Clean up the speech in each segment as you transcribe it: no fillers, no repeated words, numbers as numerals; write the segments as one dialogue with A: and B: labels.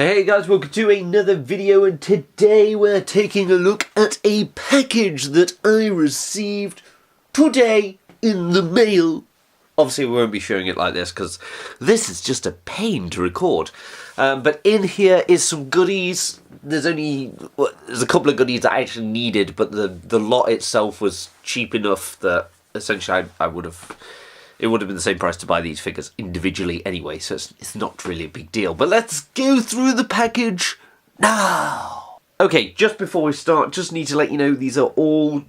A: Hey guys, welcome to another video, and today we're taking a look at a package that I received today in the mail. Obviously we won't be showing it like this because this is just a pain to record. But in here is some goodies. There's a couple of goodies that I actually needed, but the lot itself was cheap enough that essentially it would have been the same price to buy these figures individually anyway, so it's not really a big deal. But let's go through the package now! Okay, just before we start, just need to let you know these are all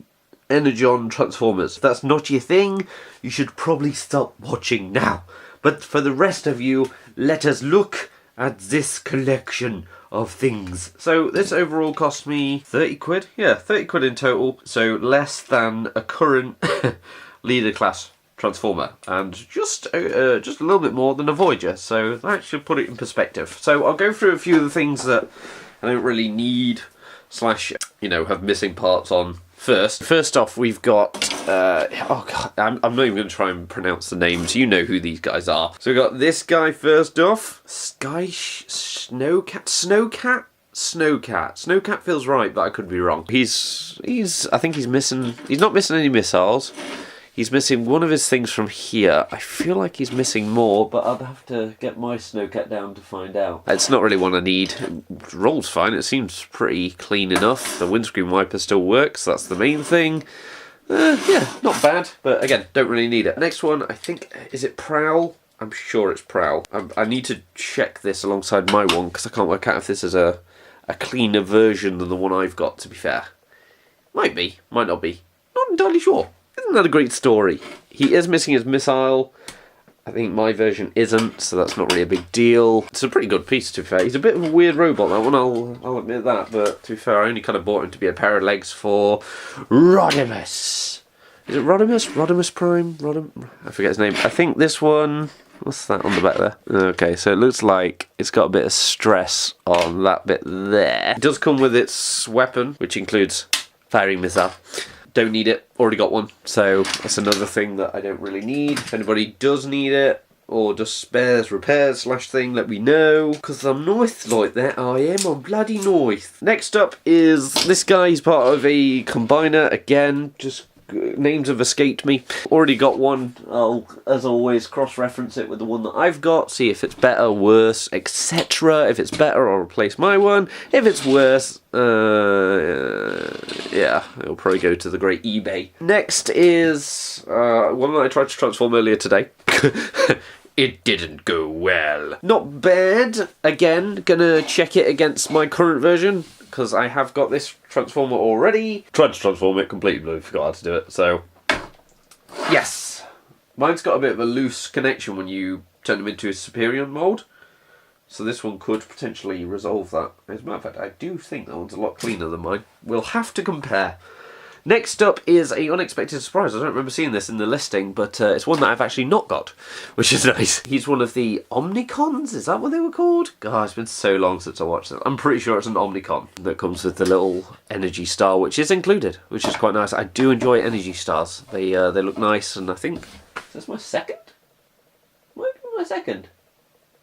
A: Energon Transformers. If that's not your thing, you should probably stop watching now. But for the rest of you, let us look at this collection of things. So this overall cost me 30 quid? Yeah, 30 quid in total, so less than a current leader class Transformer, and just a little bit more than a Voyager, so that should put it in perspective. So I'll go through a few of the things that I don't really need slash have missing parts on first. First off, we've got oh god, I'm not even going to try and pronounce the names. You know who these guys are. So we've got this guy first off, Snowcat. Snowcat feels right, but I could be wrong. I think he's not missing any missiles. He's missing one of his things from here. I feel like he's missing more, but I'll have to get my Snowcat down to find out. It's not really one I need. It rolls fine. It seems pretty clean enough. The windscreen wiper still works. That's the main thing. Yeah, not bad. But again, don't really need it. Next one, I think, is it Prowl? I'm sure it's Prowl. I need to check this alongside my one, because I can't work out if this is a cleaner version than the one I've got, to be fair. Might be, might not be. Not entirely sure. Isn't that a great story? He is missing his missile. I think my version isn't, so that's not really a big deal. It's a pretty good piece, to be fair. He's a bit of a weird robot, that one, I'll admit that. But to be fair, I only kind of bought him to be a pair of legs for Rodimus. Is it Rodimus? Rodimus Prime? I forget his name. I think this one... What's that on the back there? Okay, so it looks like it's got a bit of stress on that bit there. It does come with its weapon, which includes firing missile. Don't need it, already got one, so that's another thing that I don't really need. If anybody does need it, or just spares, repairs / thing, let me know, because I'm north like that, I am, I'm bloody north. Next up is this guy. He's part of a combiner, again, just names have escaped me. Already got one. I'll, as always, cross-reference it with the one that I've got, see if it's better, worse, etc. If it's better, I'll replace my one. If it's worse, yeah, it'll probably go to the great eBay. Next is one that I tried to transform earlier today. It didn't go well. Not bad. Again, gonna check it against my current version, because I have got this Transformer already. Tried to transform it, completely blew, forgot how to do it, so... Yes! Mine's got a bit of a loose connection when you turn them into a Superior mode, so this one could potentially resolve that. As a matter of fact, I do think that one's a lot cleaner than mine. We'll have to compare. Next up is an unexpected surprise. I don't remember seeing this in the listing, but it's one that I've actually not got, which is nice. He's one of the Omnicons, is that what they were called? God, it's been so long since I watched it. I'm pretty sure it's an Omnicon that comes with the little energy star, which is included, which is quite nice. I do enjoy energy stars. They look nice, and I think... Is this my second? Might be my second.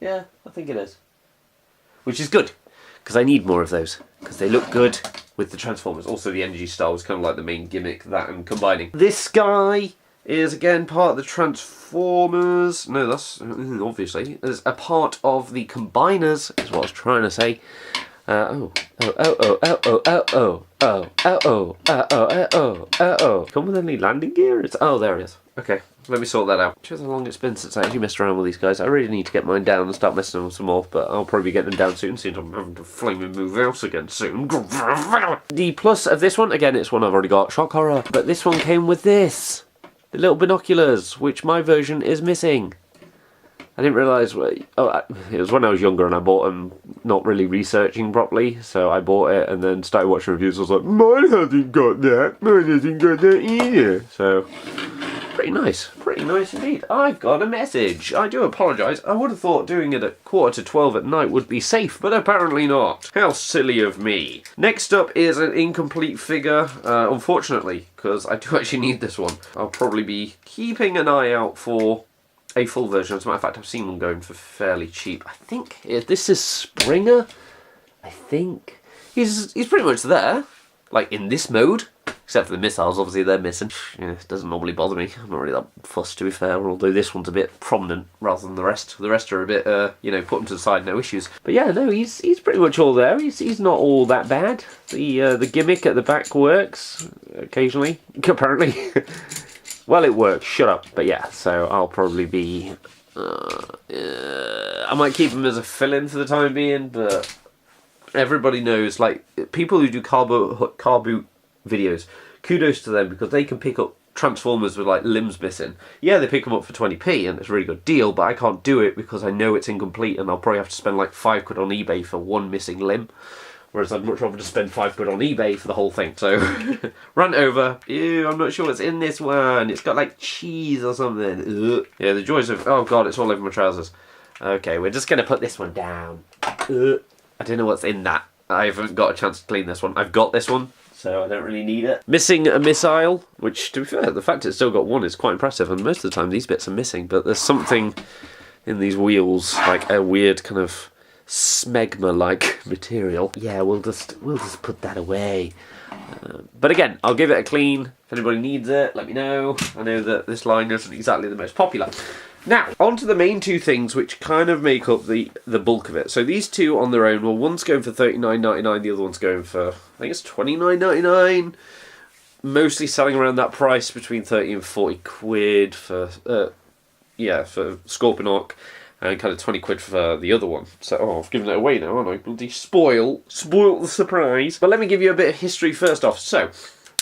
A: Yeah, I think it is. Which is good, because I need more of those, because they look good with the Transformers. Also, the energy star was kind of like the main gimmick, that and combining. This guy is, again, part of the Transformers. No, that's obviously. It's a part of the Combiners, is what I was trying to say. Come with any landing gear? Oh, there it is. Okay, let me sort that out. Shows how long it's been since I actually messed around with these guys. I really need to get mine down and start messing with some more, but I'll probably get them down soon, since I'm having to flaming move house again soon. The plus of this one, again, it's one I've already got, shock horror, but this one came with this. The little binoculars, which my version is missing. I didn't realise, it was when I was younger and I bought them not really researching properly, so I bought it and then started watching reviews. I was like, mine hasn't got that, mine hasn't got that either. So, pretty nice indeed. I've got a message. I do apologise. I would have thought doing it at 11:45 at night would be safe, but apparently not. How silly of me. Next up is an incomplete figure, unfortunately, because I do actually need this one. I'll probably be keeping an eye out for a full version. As a matter of fact, I've seen one going for fairly cheap. I think this is Springer. I think he's pretty much there, like in this mode. Except for the missiles, obviously they're missing. Yeah, it doesn't normally bother me. I'm not really that fussed, to be fair, although this one's a bit prominent rather than the rest. The rest are a bit, you know, put them to the side, no issues. But yeah, no, he's pretty much all there. He's not all that bad. The gimmick at the back works occasionally, apparently. Well, it works. Shut up. But yeah, so I'll probably be. I might keep him as a fill-in for the time being, but everybody knows, like, people who do car boot videos, kudos to them, because they can pick up Transformers with like limbs missing. Yeah, they pick them up for 20p and it's a really good deal, but I can't do it because I know it's incomplete and I'll probably have to spend like £5 on eBay for one missing limb, whereas I'd much rather just spend £5 on eBay for the whole thing. So run over. Ew, I'm not sure what's in this one. It's got like cheese or something. Ugh. Yeah, the joys of, oh god, it's all over my trousers. Okay, we're just gonna put this one down. Ugh. I don't know what's in that. I haven't got a chance to clean this one. I've got this one, so I don't really need it. Missing a missile, which, to be fair, the fact it's still got one is quite impressive, and most of the time these bits are missing, but there's something in these wheels, like a weird kind of smegma-like material. Yeah, we'll just put that away. But again, I'll give it a clean. If anybody needs it, let me know. I know that this line isn't exactly the most popular. Now, on to the main two things which kind of make up the bulk of it. So these two on their own, well, one's going for $39.99, the other one's going for, I think it's $29.99. Mostly selling around that price, between 30 and 40 quid for, for Scorponok, and kind of 20 quid for the other one. So, oh, I've given it away now, aren't I? Bloody spoil the surprise. But let me give you a bit of history first off. So,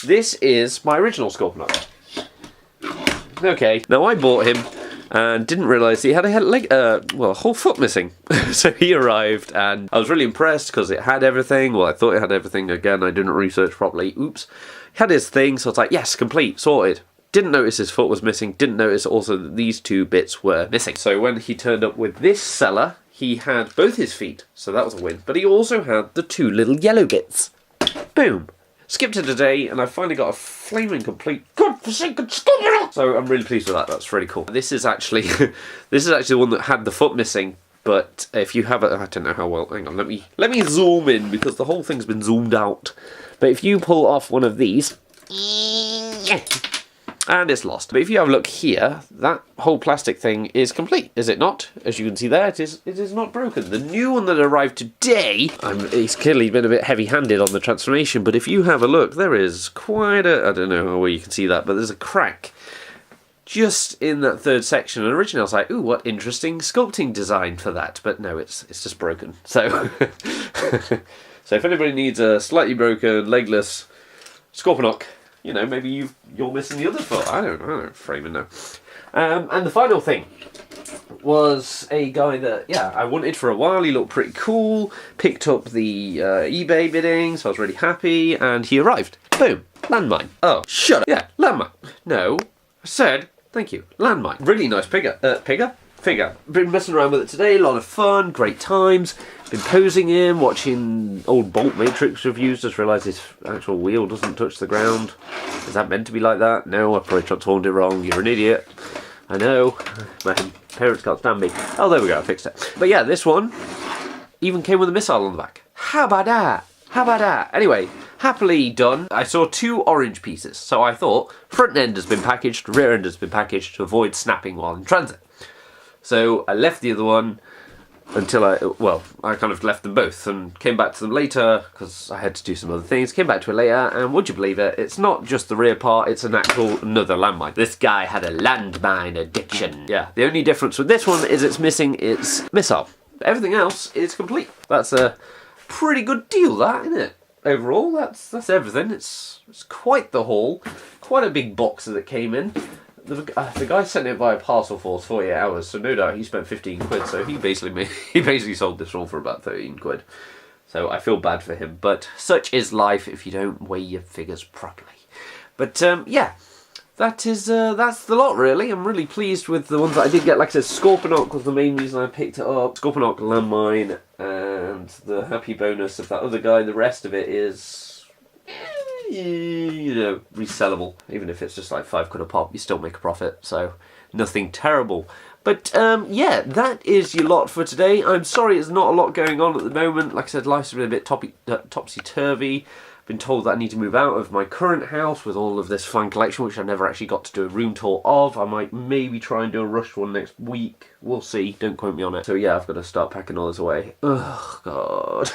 A: this is my original Scorponok. Okay, now I bought him and didn't realise he had a whole foot missing. So he arrived and I was really impressed because it had everything. Well, I thought it had everything. Again, I didn't research properly. Oops. He had his thing, so I was like, yes, complete, sorted. Didn't notice his foot was missing. Didn't notice also that these two bits were missing. So when he turned up with this seller, he had both his feet. So that was a win. But he also had the two little yellow bits. Boom. Skipped it a day, and I finally got a flaming complete godforsaken Scorponok. So I'm really pleased with that. That's really cool. This is actually the one that had the foot missing. But if you have it, I don't know how well. Hang on, let me zoom in because the whole thing's been zoomed out. But if you pull off one of these, and it's lost. But if you have a look here, that whole plastic thing is complete, is it not? As you can see there, it is not broken. The new one that arrived today, he's clearly been a bit heavy-handed on the transformation, but if you have a look, there is quite a, I don't know how well you can see that, but there's a crack just in that third section. And originally I was like, ooh, what interesting sculpting design for that. But no, it's just broken. So, so if anybody needs a slightly broken, legless Scorponok, you know, maybe you're missing the other foot. I don't frame it now. And the final thing was a guy that, yeah, I wanted for a while. He looked pretty cool. Picked up the eBay bidding, so I was really happy. And he arrived. Boom. Landmine. Oh, shut up. Yeah, landmine. No, I said, thank you. Landmine. Really nice figure. Figure. Been messing around with it today. A lot of fun. Great times. Been posing him, watching old Bolt Matrix reviews, just realised his actual wheel doesn't touch the ground. Is that meant to be like that? No, I probably transformed it wrong. You're an idiot. I know. My parents can't stand me. Oh, there we go, I fixed it. But yeah, this one even came with a missile on the back. How about that? How about that? Anyway, happily done. I saw two orange pieces, so I thought front end has been packaged, rear end has been packaged to avoid snapping while in transit. So I left the other one until I kind of left them both and came back to them later because I had to do some other things. Came back to it later, and would you believe it, it's not just the rear part, it's another landmine. This guy had a landmine addiction. Yeah, the only difference with this one is it's missing its missile. Everything else is complete. That's a pretty good deal, that, isn't it? Overall, that's everything. It's quite the haul. Quite a big box that came in. The guy sent it via Parcel Force 48 hours, so no doubt he spent 15 quid. So he basically sold this all for about 13 quid. So I feel bad for him, but such is life if you don't weigh your figures properly. But yeah, that's the lot really. I'm really pleased with the ones that I did get. Like I said, Scorponok was the main reason I picked it up. Scorponok, landmine, and the happy bonus of that other guy. The rest of it is, you know, resellable. Even if it's just like £5 a pop, you still make a profit. So nothing terrible. But yeah, that is your lot for today. I'm sorry there's not a lot going on at the moment. Like I said, life's been a bit topsy-turvy. Been told that I need to move out of my current house with all of this fine collection, which I never actually got to do a room tour of. I might maybe try and do a rush one next week. We'll see. Don't quote me on it. So yeah, I've got to start packing all this away. Oh God.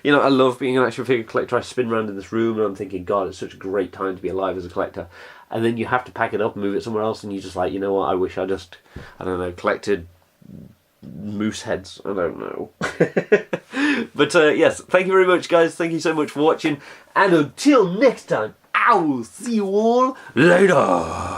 A: You know, I love being an action figure collector. I spin around in this room and I'm thinking, God, it's such a great time to be alive as a collector. And then you have to pack it up and move it somewhere else, and you're just like, you know what? I wish I just, I don't know, collected moose heads. I don't know. But yes, thank you very much, guys. Thank you so much for watching, and until next time, I will see you all later.